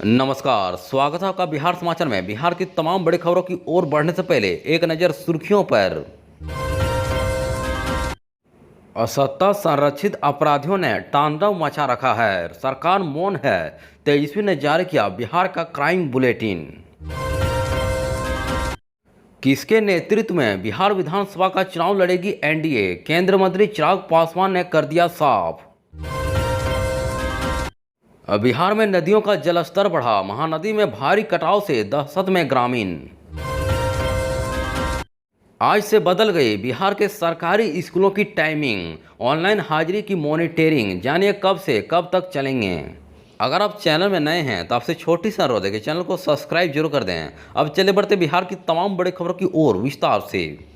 नमस्कार, स्वागत है आपका बिहार समाचार में। बिहार की तमाम बड़ी खबरों की ओर बढ़ने से पहले एक नज़र सुर्खियों पर। असत्ता संरक्षित अपराधियों ने तांडव मचा रखा है, सरकार मौन है। तेजस्वी ने जारी किया बिहार का क्राइम बुलेटिन। किसके नेतृत्व में बिहार विधानसभा का चुनाव लड़ेगी एनडीए, केंद्रीय मंत्री चिराग पासवान ने कर दिया साफ। बिहार में नदियों का जलस्तर बढ़ा, महानदी में भारी कटाव से दहशत में ग्रामीण। आज से बदल गई बिहार के सरकारी स्कूलों की टाइमिंग, ऑनलाइन हाजिरी की मॉनिटरिंग। जानिए कब से कब तक चलेंगे। अगर आप चैनल में नए हैं तो आपसे छोटी सी अनुरोध है कि चैनल को सब्सक्राइब जरूर कर दें। अब चले बढ़ते बिहार की तमाम बड़ी खबरों की ओर विस्तार से।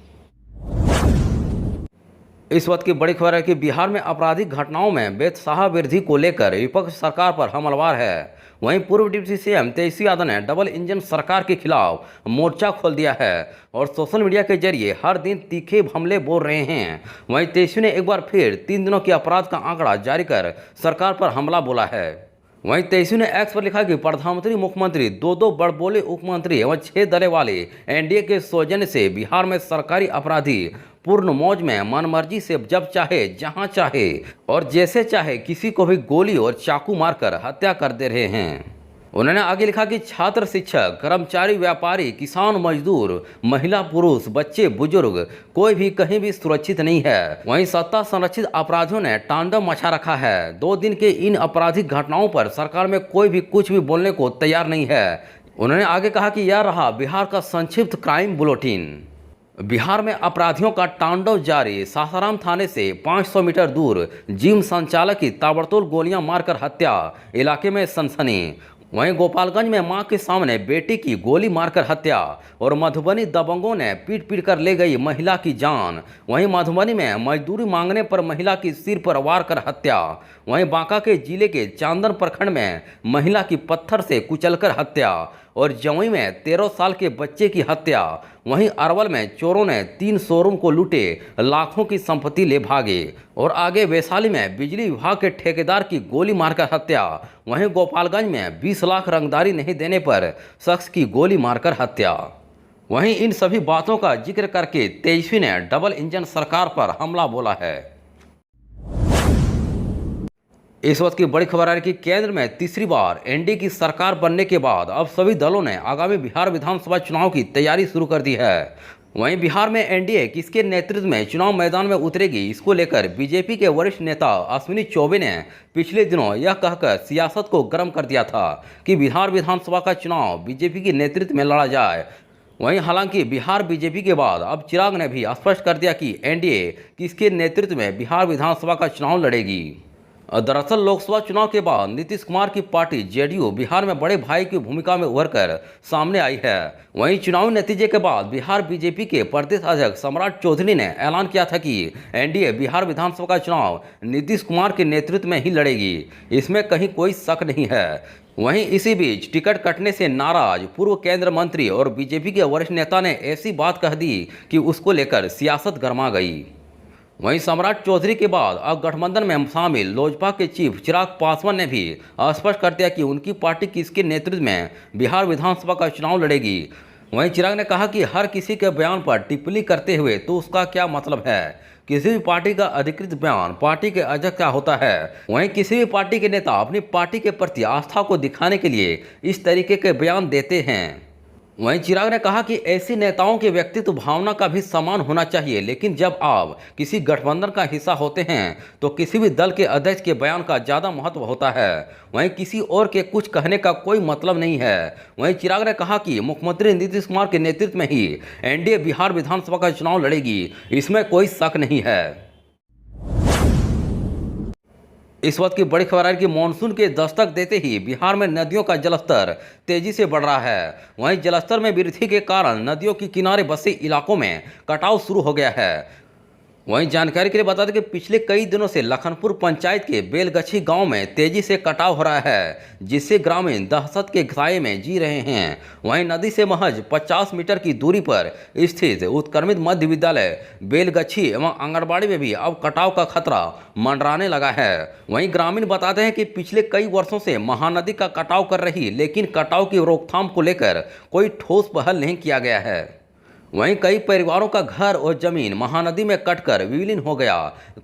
इस वक्त की बड़ी खबर है कि बिहार में आपराधिक घटनाओं में बेतसाह वृद्धि को लेकर विपक्ष सरकार पर हमलावर है। वहीं पूर्व डिप्टी सीएम तेजस्वी यादव ने डबल इंजन सरकार के खिलाफ मोर्चा खोल दिया है और सोशल मीडिया के जरिए हर दिन तीखे हमले बोल रहे हैं। वहीं तेजस्वी ने एक बार फिर 3 दिनों के अपराध का आंकड़ा जारी कर सरकार पर हमला बोला है। वहीं तेजस्वी ने एक्स पर लिखा कि प्रधानमंत्री, मुख्यमंत्री, दो बड़बोले उपमंत्री एवं 6 दले वाले एनडीए के सौजन्य से बिहार में सरकारी अपराधी पूर्ण मौज में मनमर्जी से जब चाहे, जहां चाहे और जैसे चाहे किसी को भी गोली और चाकू मारकर हत्या कर दे रहे हैं। उन्होंने आगे लिखा कि छात्र, शिक्षक, कर्मचारी, व्यापारी, किसान, मजदूर, महिला, पुरुष, बच्चे, बुजुर्ग, कोई भी कहीं भी सुरक्षित नहीं है। वहीं सत्ता संरक्षित अपराधियों ने तांडव मचा रखा है। 2 दिन के इन आपराधिक घटनाओं पर सरकार में कोई भी कुछ भी बोलने को तैयार नहीं है। उन्होंने आगे कहा कि यह रहा बिहार का संक्षिप्त क्राइम बुलेटिन। बिहार में अपराधियों का तांडव जारी। सासाराम थाने से 500 मीटर दूर जिम संचालक की ताबड़तोड़ गोलियां मारकर हत्या, इलाके में सनसनी। वहीं गोपालगंज में मां के सामने बेटी की गोली मारकर हत्या और मधुबनी दबंगों ने पीट पीट कर ले गई महिला की जान। वहीं मधुबनी में मजदूरी मांगने पर महिला की सिर पर वार कर हत्या। वहीं बांका के जिले के चांदन प्रखंड में महिला की पत्थर से कुचलकर हत्या और जमुई में 13 साल के बच्चे की हत्या। वहीं अरवल में चोरों ने 3 शोरूम को लूटे, लाखों की संपत्ति ले भागे। और आगे वैशाली में बिजली विभाग के ठेकेदार की गोली मारकर हत्या। वहीं गोपालगंज में 20 लाख रंगदारी नहीं देने पर शख्स की गोली मारकर हत्या। वहीं इन सभी बातों का जिक्र करके तेजस्वी ने डबल इंजन सरकार पर हमला बोला है। इस वक्त की बड़ी खबर है कि केंद्र में तीसरी बार एनडीए की सरकार बनने के बाद अब सभी दलों ने आगामी बिहार विधानसभा चुनाव की तैयारी शुरू कर दी है। वहीं बिहार में एनडीए किसके नेतृत्व में चुनाव मैदान में उतरेगी, इसको लेकर बीजेपी के वरिष्ठ नेता अश्विनी चौबे ने पिछले दिनों यह कहकर सियासत को गर्म कर दिया था कि बिहार विधानसभा का चुनाव बीजेपी के नेतृत्व में लड़ा जाए। वहीं हालांकि बिहार बीजेपी के बाद अब चिराग ने भी स्पष्ट कर दिया कि एनडीए किसके नेतृत्व में बिहार विधानसभा का चुनाव लड़ेगी। दरअसल लोकसभा चुनाव के बाद नीतीश कुमार की पार्टी जेडीयू बिहार में बड़े भाई की भूमिका में उभरकर सामने आई है। वहीं चुनावी नतीजे के बाद बिहार बीजेपी के प्रदेश अध्यक्ष सम्राट चौधरी ने ऐलान किया था कि एनडीए बिहार विधानसभा का चुनाव नीतीश कुमार के नेतृत्व में ही लड़ेगी, इसमें कहीं कोई शक नहीं है। वहीं इसी बीच टिकट कटने से नाराज पूर्व केंद्रीय मंत्री और बीजेपी के वरिष्ठ नेता ने ऐसी बात कह दी कि उसको लेकर सियासत गर्मा गई। वहीं सम्राट चौधरी के बाद अब गठबंधन में शामिल लोजपा के चीफ चिराग पासवान ने भी स्पष्ट कर दिया कि उनकी पार्टी किसके नेतृत्व में बिहार विधानसभा का चुनाव लड़ेगी। वहीं चिराग ने कहा कि हर किसी के बयान पर टिप्पणी करते हुए तो उसका क्या मतलब है। किसी भी पार्टी का अधिकृत बयान पार्टी के अध्यक्ष का होता है। वहीं किसी भी पार्टी के नेता अपनी पार्टी के प्रति आस्था को दिखाने के लिए इस तरीके के बयान देते हैं। वहीं चिराग ने कहा कि ऐसे नेताओं के व्यक्तित्व भावना का भी सम्मान होना चाहिए, लेकिन जब आप किसी गठबंधन का हिस्सा होते हैं तो किसी भी दल के अध्यक्ष के बयान का ज़्यादा महत्व होता है। वहीं किसी और के कुछ कहने का कोई मतलब नहीं है। वहीं चिराग ने कहा कि मुख्यमंत्री नीतीश कुमार के नेतृत्व में ही एनडीए बिहार विधानसभा का चुनाव लड़ेगी, इसमें कोई शक नहीं है। इस वक्त की बड़ी खबर है कि मानसून के दस्तक देते ही बिहार में नदियों का जलस्तर तेजी से बढ़ रहा है। वहीं जलस्तर में वृद्धि के कारण नदियों के किनारे बसे इलाकों में कटाव शुरू हो गया है। वहीं जानकारी के लिए बता दें कि पिछले कई दिनों से लखनपुर पंचायत के बेलगछी गांव में तेजी से कटाव हो रहा है, जिससे ग्रामीण दहशत के साए में जी रहे हैं। वहीं नदी से महज 50 मीटर की दूरी पर स्थित उत्क्रमित मध्य विद्यालय बेलगछी एवं आंगनबाड़ी में भी अब कटाव का खतरा मंडराने लगा है। वहीं ग्रामीण बताते हैं कि पिछले कई वर्षों से महानदी का कटाव कर रही, लेकिन कटाव की रोकथाम को लेकर कोई ठोस पहल नहीं किया गया है। वहीं कई परिवारों का घर और जमीन महानदी में कटकर विलीन हो गया।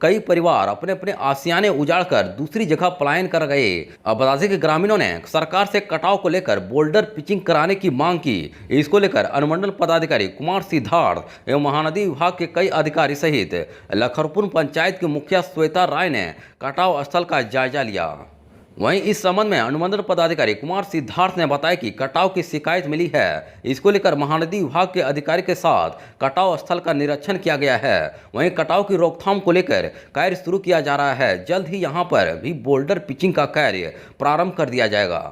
कई परिवार अपने अपने आशियाने उजाड़कर दूसरी जगह पलायन कर गए। अब बता दें कि ग्रामीणों ने सरकार से कटाव को लेकर बोल्डर पिचिंग कराने की मांग की। इसको लेकर अनुमंडल पदाधिकारी कुमार सिद्धार्थ एवं महानदी विभाग के कई अधिकारी सहित लखनपुर पंचायत की मुखिया श्वेता राय ने कटाव स्थल का जायजा लिया। वहीं इस संबंध में अनुमंडल पदाधिकारी कुमार सिद्धार्थ ने बताया कि कटाव की शिकायत मिली है। इसको लेकर महानदी विभाग के अधिकारी के साथ कटाव स्थल का निरीक्षण किया गया है। वहीं कटाव की रोकथाम को लेकर कार्य शुरू किया जा रहा है। जल्द ही यहां पर भी बोल्डर पिचिंग का कार्य प्रारंभ कर दिया जाएगा।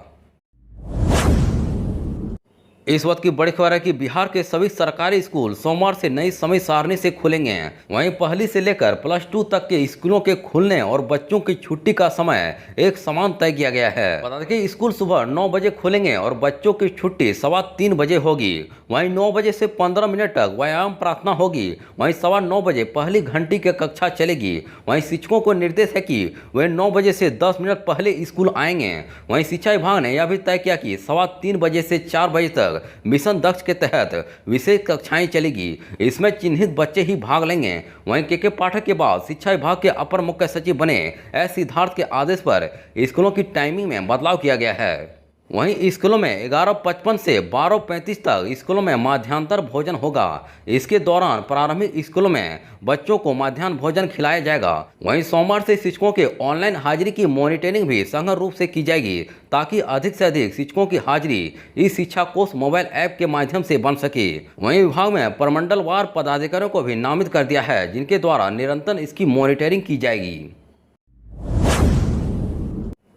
इस वक्त की बड़ी खबर है कि बिहार के सभी सरकारी स्कूल सोमवार से नई समय सारणी से खुलेंगे। वहीं पहली से लेकर +2 तक के स्कूलों के खुलने और बच्चों की छुट्टी का समय एक समान तय किया गया है। बता दें कि स्कूल सुबह 9 बजे खुलेंगे और बच्चों की छुट्टी 3:15 बजे होगी। वहीं 9 बजे से 15 मिनट तक व्यायाम प्रार्थना होगी। वहीं 9:15 बजे पहली घंटी की कक्षा चलेगी। वहीं शिक्षकों को निर्देश है कि वे 9 बजे से 10 मिनट पहले स्कूल आएंगे। वहीं शिक्षा विभाग ने यह भी तय किया कि 3:15 बजे से 4 बजे तक मिशन दक्ष के तहत विशेष कक्षाएं चलेगी। इसमें चिन्हित बच्चे ही भाग लेंगे। वहीं के पाठक के बाद शिक्षा विभाग के अपर मुख्य सचिव बने एस सिद्धार्थ के आदेश पर स्कूलों की टाइमिंग में बदलाव किया गया है। वहीं स्कूलों में 11:55 से 12:35 तक स्कूलों में मध्याह्न भोजन होगा। इसके दौरान प्रारंभिक स्कूलों में बच्चों को मध्याह्न भोजन खिलाया जाएगा। वहीं सोमवार से शिक्षकों के ऑनलाइन हाजिरी की मॉनिटरिंग भी संघ रूप से की जाएगी, ताकि अधिक से अधिक शिक्षकों की हाजिरी इस शिक्षा कोष मोबाइल ऐप के माध्यम से बन सके। वहीं विभाग में प्रमंडलवार पदाधिकारियों को भी नामित कर दिया है, जिनके द्वारा निरंतर इसकी मॉनिटरिंग की जाएगी।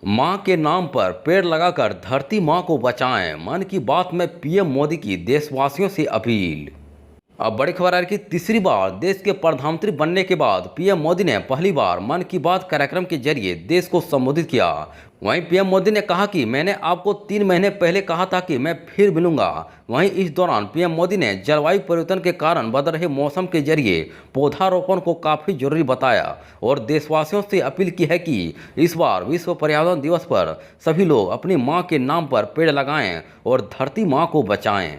मां के नाम पर पेड़ लगाकर धरती मां को बचाएं, मन की बात में पीएम मोदी की देशवासियों से अपील। अब बड़ी खबर है कि तीसरी बार देश के प्रधानमंत्री बनने के बाद पीएम मोदी ने पहली बार मन की बात कार्यक्रम के जरिए देश को संबोधित किया। वहीं पीएम मोदी ने कहा कि मैंने आपको 3 महीने पहले कहा था कि मैं फिर मिलूंगा। वहीं इस दौरान पीएम मोदी ने जलवायु परिवर्तन के कारण बदल रहे मौसम के जरिए पौधारोपण को काफ़ी जरूरी बताया और देशवासियों से अपील की है कि इस बार विश्व पर्यावरण दिवस पर सभी लोग अपनी माँ के नाम पर पेड़ लगाएं और धरती माँ को बचाएं।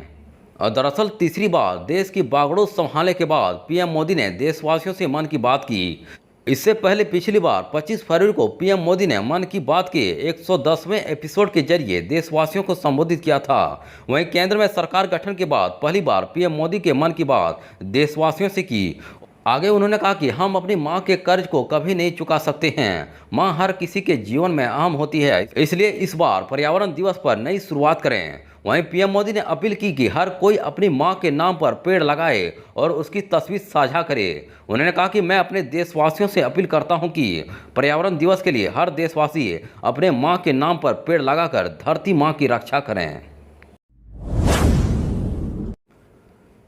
और दरअसल तीसरी बार देश की बागडोर संभालने के बाद पीएम मोदी ने देशवासियों से मन की बात की। इससे पहले पिछली बार 25 फरवरी को पीएम मोदी ने मन की बात के 110वें एपिसोड के जरिए देशवासियों को संबोधित किया था। वहीं केंद्र में सरकार गठन के बाद पहली बार पीएम मोदी के मन की बात देशवासियों से की। आगे उन्होंने कहा कि हम अपनी माँ के कर्ज को कभी नहीं चुका सकते हैं। माँ हर किसी के जीवन में अहम होती है, इसलिए इस बार पर्यावरण दिवस पर नई शुरुआत करें। वहीं पीएम मोदी ने अपील की कि हर कोई अपनी मां के नाम पर पेड़ लगाए और उसकी तस्वीर साझा करे। उन्होंने कहा कि मैं अपने देशवासियों से अपील करता हूं कि पर्यावरण दिवस के लिए हर देशवासी अपने मां के नाम पर पेड़ लगाकर धरती मां की रक्षा करें।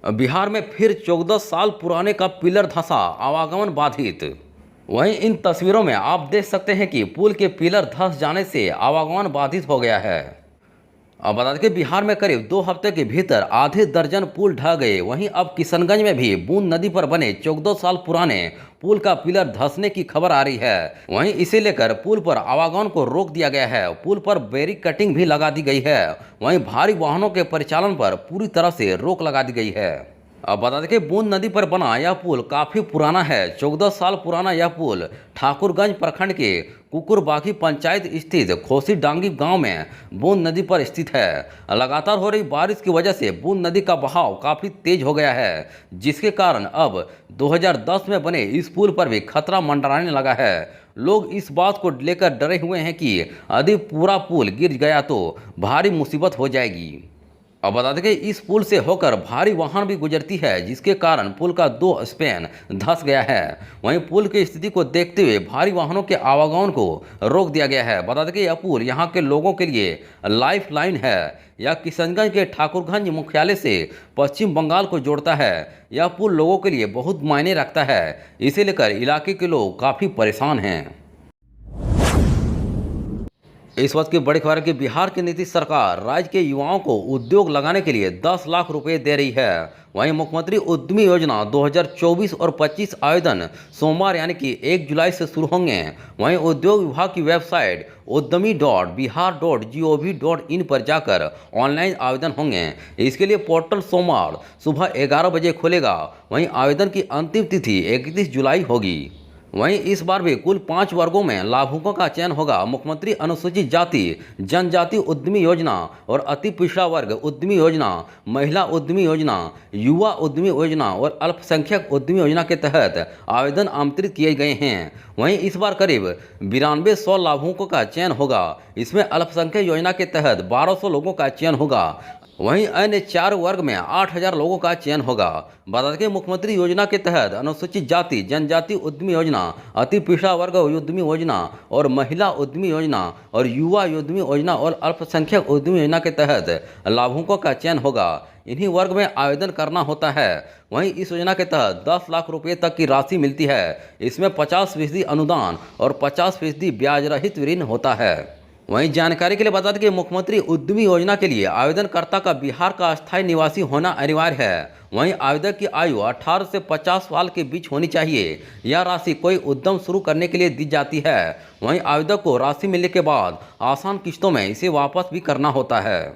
बिहार में फिर 14 साल पुराने का पिलर धंसा, आवागमन बाधित। वहीं इन तस्वीरों में आप देख सकते हैं कि पुल के पिलर धंस जाने से आवागमन बाधित हो गया है। अब बता दें कि बिहार में करीब 2 हफ्ते के भीतर आधे दर्जन पुल ढह गए। वहीं अब किशनगंज में भी बूंद नदी पर बने 14 साल पुराने पुल का पिलर धंसने की खबर आ रही है। वहीं इसे लेकर पुल पर आवागमन को रोक दिया गया है। पुल पर बैरिक कटिंग भी लगा दी गई है। वहीं भारी वाहनों के परिचालन पर पूरी तरह से रोक लगा दी गई है। अब बता दें कि बूंद नदी पर बना यह पुल काफ़ी पुराना है। 14 साल पुराना यह पुल ठाकुरगंज प्रखंड के कुकुरबागी पंचायत स्थित खोसी डांगी गांव में बूंद नदी पर स्थित है। लगातार हो रही बारिश की वजह से बूंद नदी का बहाव काफ़ी तेज हो गया है, जिसके कारण अब 2010 में बने इस पुल पर भी खतरा मंडराने लगा है। लोग इस बात को लेकर डरे हुए हैं कि यदि पूरा पुल गिर गया तो भारी मुसीबत हो जाएगी। अब बता दें कि इस पुल से होकर भारी वाहन भी गुजरती है, जिसके कारण पुल का 2 स्पैन धंस गया है। वहीं पुल की स्थिति को देखते हुए भारी वाहनों के आवागमन को रोक दिया गया है। बता दें कि यह पुल यहां के लोगों के लिए लाइफ लाइन है। यह किशनगंज के ठाकुरगंज मुख्यालय से पश्चिम बंगाल को जोड़ता है। यह पुल लोगों के लिए बहुत मायने रखता है, इसे लेकर इलाके के लोग काफ़ी परेशान हैं। इस वक्त की बड़ी खबर है कि बिहार की नीतीश सरकार राज्य के युवाओं को उद्योग लगाने के लिए 10 लाख रुपए दे रही है। वहीं मुख्यमंत्री उद्यमी योजना 2024 और 25 आवेदन सोमवार यानी कि 1 जुलाई से शुरू होंगे। वहीं उद्योग विभाग की वेबसाइट udyami.bihar.gov.in पर जाकर ऑनलाइन आवेदन होंगे। इसके लिए पोर्टल सोमवार सुबह 11 बजे खुलेगा। वहीं आवेदन की अंतिम तिथि 31 जुलाई होगी। वहीं इस बार भी कुल 5 वर्गों में लाभुकों का चयन होगा। मुख्यमंत्री अनुसूचित जाति जनजाति उद्यमी योजना और अति पिछड़ा वर्ग उद्यमी योजना, महिला उद्यमी योजना, युवा उद्यमी योजना और अल्पसंख्यक उद्यमी योजना के तहत आवेदन आमंत्रित किए गए हैं। वहीं इस बार करीब 9200 लाभुकों का चयन होगा। इसमें अल्पसंख्यक योजना के तहत 1200 लोगों का चयन होगा। वहीं अन्य 4 वर्ग में 8000 लोगों का चयन होगा। बता दें कि मुख्यमंत्री योजना के तहत अनुसूचित जाति जनजाति उद्यमी योजना, अति पिछड़ा वर्ग उद्यमी योजना और महिला उद्यमी योजना और युवा उद्यमी योजना और अल्पसंख्यक उद्यमी योजना के तहत लाभुकों का चयन होगा। इन्हीं वर्ग में आवेदन करना होता है। वहीं इस योजना के तहत 10 लाख रुपए तक की राशि मिलती है। इसमें 50% अनुदान और 50% ब्याज रहित ऋण होता है। वहीं जानकारी के लिए बता दें कि मुख्यमंत्री उद्यमी योजना के लिए आवेदनकर्ता का बिहार का अस्थायी निवासी होना अनिवार्य है। वहीं आवेदक की आयु 18 से 50 साल के बीच होनी चाहिए। यह राशि कोई उद्यम शुरू करने के लिए दी जाती है। वहीं आवेदक को राशि मिलने के बाद आसान किस्तों में इसे वापस भी करना होता है।